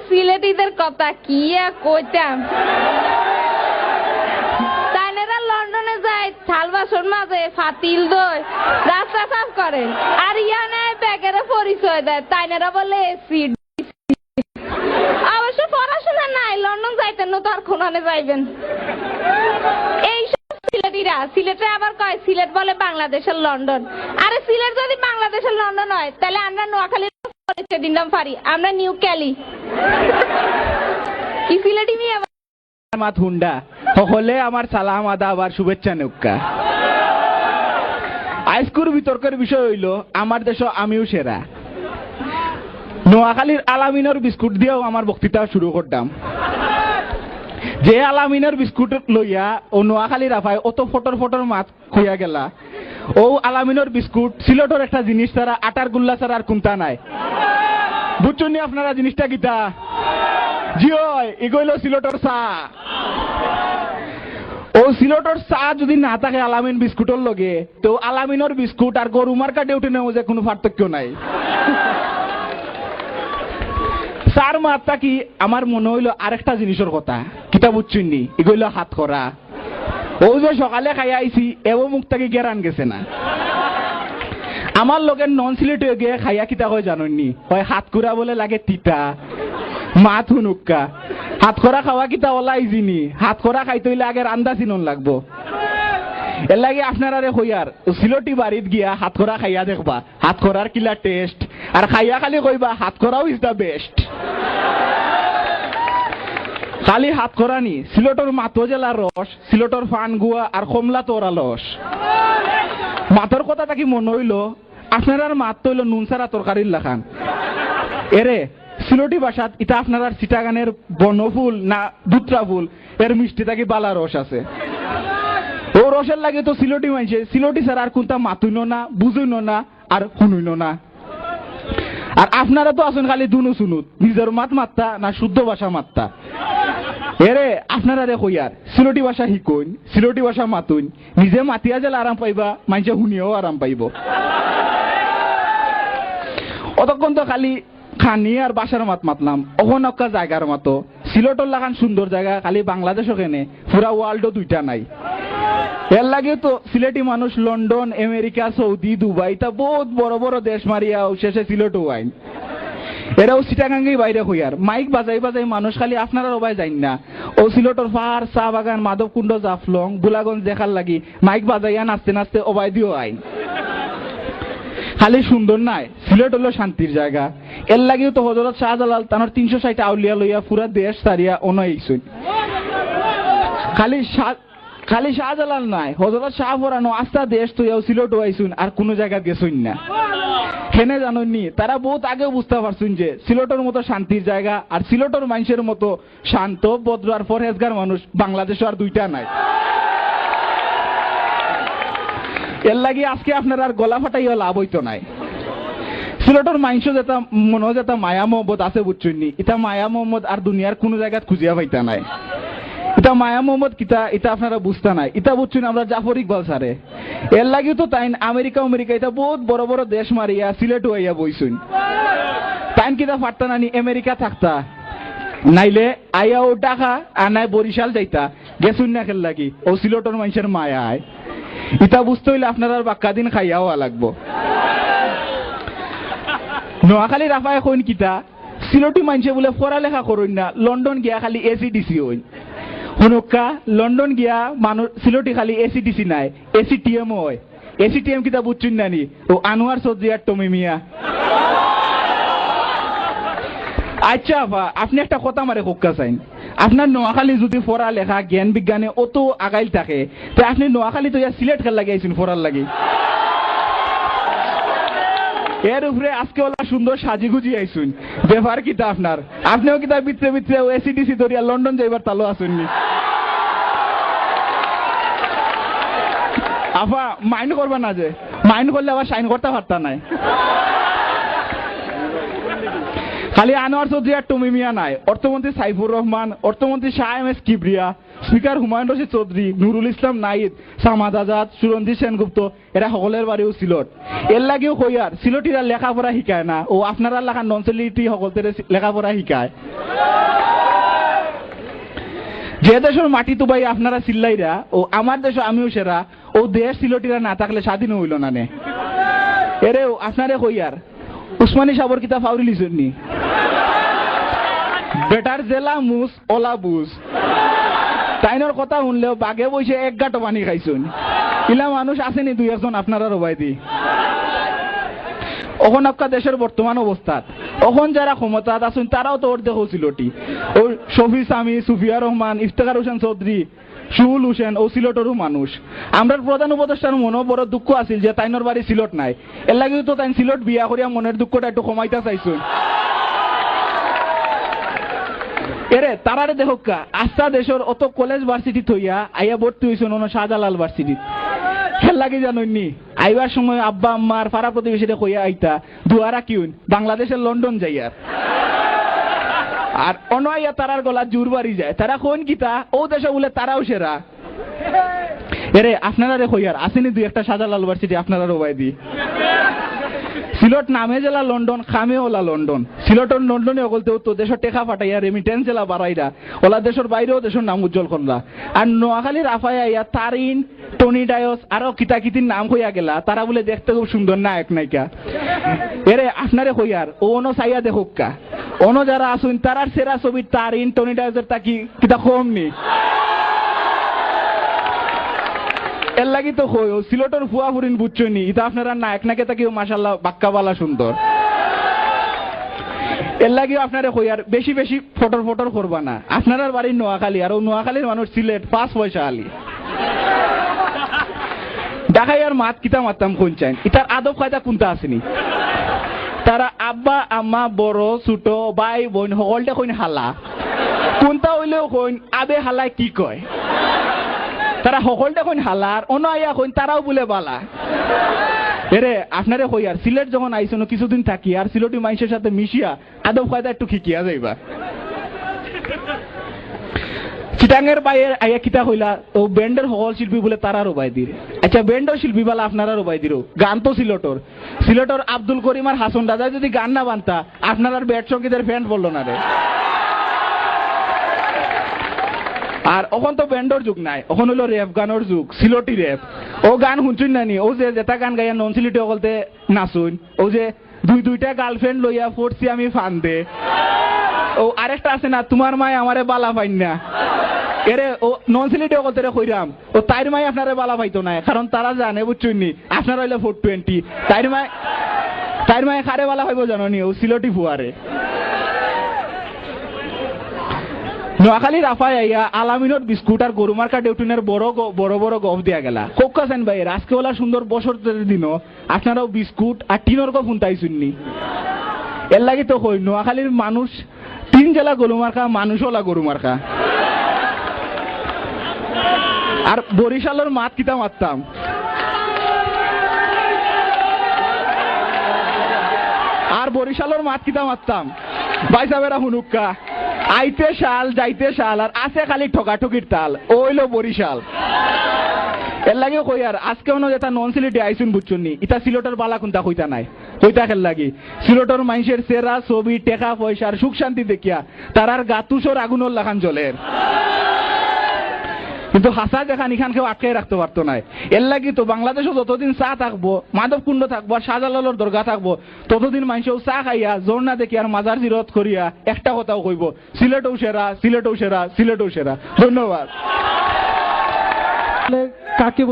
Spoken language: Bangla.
সিলেটিদের কথা কি আর কইতাম। তাইনেরা লন্ডনে যায় থাল বাসন মাঝে ফাতিল দই রাস্তা সাফ করে, আর ইয়ানে ব্যাগের পরিচয় দেয়। তাইনেরা বলে এসি। অবশ্য পড়াশোনা নাই, লন্ডন যাইতেন না তো আর কোনানে যাইবেন। এই সিলেটিরা, সিলেটে আবার কয় সিলেট বলে বাংলাদেশের লন্ডন। আরে সিলেট যদি বাংলাদেশের লন্ডন হয় তাহলে আমরা নোয়াখালী পরিচয় দিলাম পারি, আমরা নিউ ক্যালি। কি সিলেটি মিয়া মাত হুন্ডা সকলে আমার সালাম আদা আবার শুভেচ্ছা নৌকা। আইস্কুর বিতর্কের বিষয় হইল আমার দেশ আমিও সেরা। নোয়াখালীর আলামিনের বিস্কুট দিয়েও আমার বক্তৃতা শুরু করতাম। যে আলামিনের বিস্কুট লইয়া ও নোয়াখালীর আফায় অত ফটর ফটর মাছ খুইয়া গেলা, ও আলামিনের বিস্কুট সিলেটর একটা জিনিস ছাড়া, আটার গুল্লা ছাড়া আর কোনটা নাই। বুঝছেন আপনারা জিনিসটা কিতা? জিও এগোইল সিলেটর চা। ও সিলেটর চা যদি না থাকে আলামিন বিস্কুটর লগে, তো আলামিনের বিস্কুট আর গরু মার্কা ডেউটে নেও যে কোনো পার্থক্য নাই। চার মাত্রা কি আমার মনে হইল আরেকটা জিনিসের কথা, কিতা বুঝছেন নি? এগুলো হাত করা। ও যে সকালে খাই আইছি এও মুখ থেকে গেরান গেছে না। আমার লোকের নন সিলেট হয়ে গিয়ে খাইয়া কিতা কয় জানেননি? হয় হাত করা বলে লাগে তিতা, মাত হুনুক্কা। হাত করা খাওয়া কিতা ওলাই জিনি, হাত করা খাইতে হইলে আগে রান্দা চিনন লাগবো। এর লাগে আপনারা রে হইয়ার সিলটি বাড়িত গিয়া হাত করা খাইয়া দেখবা হাত করার কিলা টেস্ট, আর খাইয়া খালি কইবা হাত করাও ইজ দা বেস্ট। খালি হাত করা নি, সিলেটর মাতো জেলার রস, সিলেটর ফানগুয়া আর কমলা তোরা লস। মাতর কথাটা কি মনে হইল আপনার মাত তো হইল নুন সারা তরকারির লাখান। এরে সিলটি ভাষাত ইটা আপনার চিটাগানের বনফুল না দুত্রা ফুল এর মিষ্টি থাকি বালা রস আছে। ও রসের লাগে তো সিলটি মানছে, সিলটি ছাড়া আর কোনটা মাতুইন না, বুঝুইন না, আর শুনুইন না। আর আপনারা তো আছেন খালি দুনু শুনুত, নিজের মাত মাত্তা না শুদ্ধ ভাষা মাত্তা। এরে আপনারা রে কইয়ার সিলটি ভাষা শিকুন, সিলটি ভাষা মাতুন, নিজে মাতিয়া গেলে আরাম পাইবা, মানুষে শুনিয়েও আরাম পাইব। অতক্ষণ তো খালি খানি আর বাসার মাত মাতলাম, অহনক্কা জায়গার মতো। সিলেটর লাগান সুন্দর জায়গা খালি বাংলাদেশ ওখানে, পুরা ওয়ার্ল্ডও দুইটা নাই। এর লাগে তো সিলেটি মানুষ লন্ডন, আমেরিকা, সৌদি, দুবাই তা বহুত বড় বড় দেশ মারিয়া শেষে সিলেটও আইন। এরাও চিটাগাঙ্গেই বাইরে হইয়ার মাইক বাজাই বাজাই মানুষ খালি আপনারা ওবাই যাইন না। ও সিলেটর পাহাড়, চা বাগান, মাধবকুণ্ড, জাফলং, বুলাগঞ্জ দেখার লাগি মাইক বাজাইয়া নাচতে নাচতে ওবাই দিও আইন। খালি সুন্দর নাই, সিলেট হলো শান্তির জায়গা। এর লাগেও তো হযরত শাহজালাল তানোর 360 আউলিয়া লইয়া পুরা দেশ সারিয়া অনইছুন। খালি শাহজালাল নাই, হযরত শাহ ফরানো আস্তা দেশ তুইও সিলেট আইছুন আর কোন জায়গা গেছুন না। হেনে জানেননি তারা বহুত আগে বুঝতে পারছুন যে সিলেটের মতো শান্তির জায়গা আর সিলেটের মানুষের মতো শান্ত ভদ্র আর পরহেজগার মানুষ বাংলাদেশে আর দুইটা নাই। এর লাগি আজকে আপনার আর গলা ফাটাইয়া লাভ হইতো নাই। সিলেটের মানুষ যেটা মনে হয় যেটা মায়া মোহাম্মদ আছে বুঝছেননি, এটা মায়া মোহাম্মদ আর দুনিয়ার কোন জায়গায় খুঁজিয়া পাইতা নাই। এটা মায়া মোহাম্মদ কিতা এটা আপনারা বুঝতে নাই, এটা বুঝছেন আমরা জাফর ইকবাল স্যারে। এর লাগি তো তাই আমেরিকা এটা বহুত বড় বড় দেশ মারিয়া সিলেট হইয়া বইছুন। তাই কিতা পারতা নানি আমেরিকা থাকতা, নাইলে আইয়াও ঢাকা আর নাই বরিশাল যাইতা, গেছুন না খেল লাগি ও সিলেটের মানুষের মায়া আয়। ইটা বুঝতে হইলে আপনার আর বাক্কা দিন খাইয়াও লাগবো। নোয়াখালী রাফায় কইন কিতা সিলেটি মানুষে বলে পড়ালেখা করুন না, লন্ডন গিয়া খালি এসিডিসি হইন। হনুকা লন্ডন গিয়া মানুষ সিলেটি খালি এসিডিসি নাই, এসিটিএম হয়। এসিটিএম কিতা বুঝছেন নানি? ও আনোয়ার চৌধুরী আর টমি মিয়া। আচ্ছা আপা আপনি একটা কথা মারে হোক্কা চাইন, আপনার নোয়াখালী যদি পড়ালেখা জ্ঞান বিজ্ঞানে অত আগাইল থাকে তো আপনি নোয়াখালী তো ইয়া সিলেট খেল লাগে আইসুন পড়ার লাগে। এর উপরে আজকে ওলা সুন্দর সাজিগুজি আইসুন, ব্যাপার কিতা আপনার? আপনিও কিতা ভিতরে ভিতরে এসিডিসি ধরিয়া লন্ডন যাইবার তালো আসুননি। আপা মাইন্ড করবা না, যে মাইন্ড করলে আবার সাইন করতে পারতা নাই। খালি আনোয়ার চৌধুরী আর টমি মিয়া নাই, অর্থমন্ত্রী সাইফুর রহমান, অর্থমন্ত্রী Shah M S Kibria, speaker Humayun Rashid Chowdhury, Nurul Islam Naid, Samad Azad, Suranjit Sengupta এরা সকলের বাড়িও সিলট। এর লাগেও কইয়ার সিলটিরা লেখাপড়া শিকায় না, ও আপনারা লেখা নন সিলেটি সকলদের লেখাপড়া শিকায়। যে দেশের মাটি তো ভাই আপনারা চিল্লাইরা ও আমার দেশ আমিও সেরা ও দেশ সিলটিরা না থাকলে স্বাধীন হইল না নে এরে আপনারে কইয়ার উসমানী সাবর কিতা ফাউরি লিছুননি বেটার জেলা মুস ওলা বুস তাইনোর কথা শুনলেও বাঘে বসে এক গাঁটো পানি খাইছুন ইলা মানুষ আসেনি দুই একজন আপনারা রবাই দি এখন আপনার দেশের বর্তমান অবস্থাত এখন যারা ক্ষমতাত আছেন তারাও তো ওর দেখো সিলটি ও শফি সামি সুফিয়া রহমান ইফতেখার হোসেন চৌধুরী সুহুল হোসেন ও সিলটরও মানুষ আমরা প্রধান উপদেষ্টার মনে বড় দুঃখ আছিল যে তাইনোর বাড়ি সিলট নাই এর লাগেও তো তাই সিলট বিয়া করিয়া মনের দুঃখটা একটু কমাইতে চাইছুন এরে তারারে দেখোকা আস্থা দেশের অত কলেজ ভার্সিটি থইয়া আইয়া ভর্তি হইছেন অন্য শাহজালাল ভার্সিটি খেল লাগে জানোনি আইবার সময় আব্বা আম্মার পাড়া প্রতিবেশীরা কইয়া আইতা দুয়ারা কিউন বাংলাদেশের লন্ডন যাইয়ার আর অনয়া তারার গলা জোর বাড়ি যায় তারা কোন কিতা ও দেশে বলে তারাও সেরা এরে আপনারা রে কইয়ার আসেনি দুই একটা শাহজালাল ভার্সিটি আপনারা রবাই দি সিলট নামে জেলা লন্ডন খামে ওলা লন্ডন সিলটর লন্ডনে অগলতেও তো দেশের টেকা ফাটাইয়া রেমিটেন্স জেলা বাড়াইরা ওলা দেশের বাইরেও দেশের নাম উজ্জ্বল করলা আর নোয়াখালীর আফাইয়া ইয়া তারিন টনি ডায়স আরো কিতা কিতির নাম হইয়া গেলা তারা বলে দেখতে খুব সুন্দর নায়ক নায়িকা এরে আপনারে কইয়ার ও অনো চাইয়া দেখুকা অনো যারা আসুন তারার সেরা ছবি তারিন টনি ডায়সের তাকি কিতা কম নি এর লাগি তো কই ও সিলটর ফুয়া ফুরিন বুঝছনি এটা আপনারা নায়ক নাকে তাকিও মাশাআল্লাহ বাক্কাবালা সুন্দর এর লাগি আপনারে কই আর বেশি বেশি ফটর ফটর করবা না আপনার বাড়ি নোয়াখালী আর ও নোয়াখালীর মানুষ সিলেট 5 পয়সা আলি ঢাকায় আর মাত কিতা মারতাম কোন চাই ইতার আদব কায়দা কোনটা আসেনি তারা আব্বা আম্মা বড় ছোট ভাই বোন সকলটা কইন হালা কোনটা হইলেও কইন আবে হালায় কি কয় তারা সকলটা কইন হালার অন্য আইয়া কইন তারাও বলে বালা এরে আপনারে কই আর সিলেট যখন আইসনো কিছুদিন থাকি আর সিলেটি মানুষের সাথে মিশিয়া আদব কায়দা একটু খিকিয়া যাইবা চিটাঙ্গের বাইরে আইয়া কিতা কইলা ও ব্যান্ডের সকল শিল্পী বলে তারা রবাই দির আচ্ছা ব্যান্ডের শিল্পী বলা আপনারা রবাই দিরো গান তো সিলটর আব্দুল করিম আর হাসন রাজা যদি গান না বানতা আপনার আর ব্যাট সঙ্গীতের ফ্যান বললো না রে আর এখন তো ব্যান্ডর যুগ নাই এখন হলো র্যাপ গানের যুগ সিলটি র্যাপ ও গান শুনছুন নানি ও যে যেটা গান গাইয়া নন সিলেটি অকলতে নাচুন ও যে দুইটা গার্লফ্রেন্ড লইয়া পড়ছি আমি ফান দে ও আরেকটা আছে না তোমার মায় আমারে বালা পাইন না এরে ও নন সিলেটি অকলতে কইরাম ও তাইর মায় আপনারে বালা পাইতো না কারণ তারা জানে বুঝছুন নি আপনার হইলে 420 তাইর মায় খারে বালা পাইব জানি ও সিলটি ফুয়ারে নোয়াখালীর আফায় আইয়া আলামিনত বিস্কুট আর গরু মার্কা ডেউটিনের বড় বড় গফ দিয়া গেলা কোকাছেন ভাই আজকেওয়ালা সুন্দর বছরের দিনও আপনারাও বিস্কুট আর টিনর গফ শুনতাই শুননি এর লাগি তো কই নোয়াখালীর মানুষ 3 জেলা গরু মার্কা মানুষওয়ালা গরু মার্কা আর বরিশালের মাত কিতা মারতাম ভাই সাহেবেরা হুনুক্কা আইতে শাল যাইতে শাল আর আছে খালি ঠকাঠকির তাল ওইলো বরিশাল এর লাগে কই আর আজকে অন্য যেটা নন সিলেটি আইসুন বুঝছুননি ইটা সিলটের বালা কোনটা কইতা নাই কইতা খেল লাগি সিলটের মানুষের সেরা ছবি টেকা পয়সার সুখ শান্তি দেখিয়া তারার গাতুসর আগুনের লাগান জ্বলের কিন্তু হাসা যেখান এখান কেউ আটকে রাখতে পারতো না এর লাগি তো বাংলাদেশও যতদিন চা থাকবো মাধব কুণ্ড থাকবো আর শাহজালালের দরগা থাকবো ততদিন মানুষও চা খাইয়া জোর না দেখি আর মাজার জিরত করিয়া একটা কথাও কইব সিলেটও সেরা ধন্যবাদ কাকে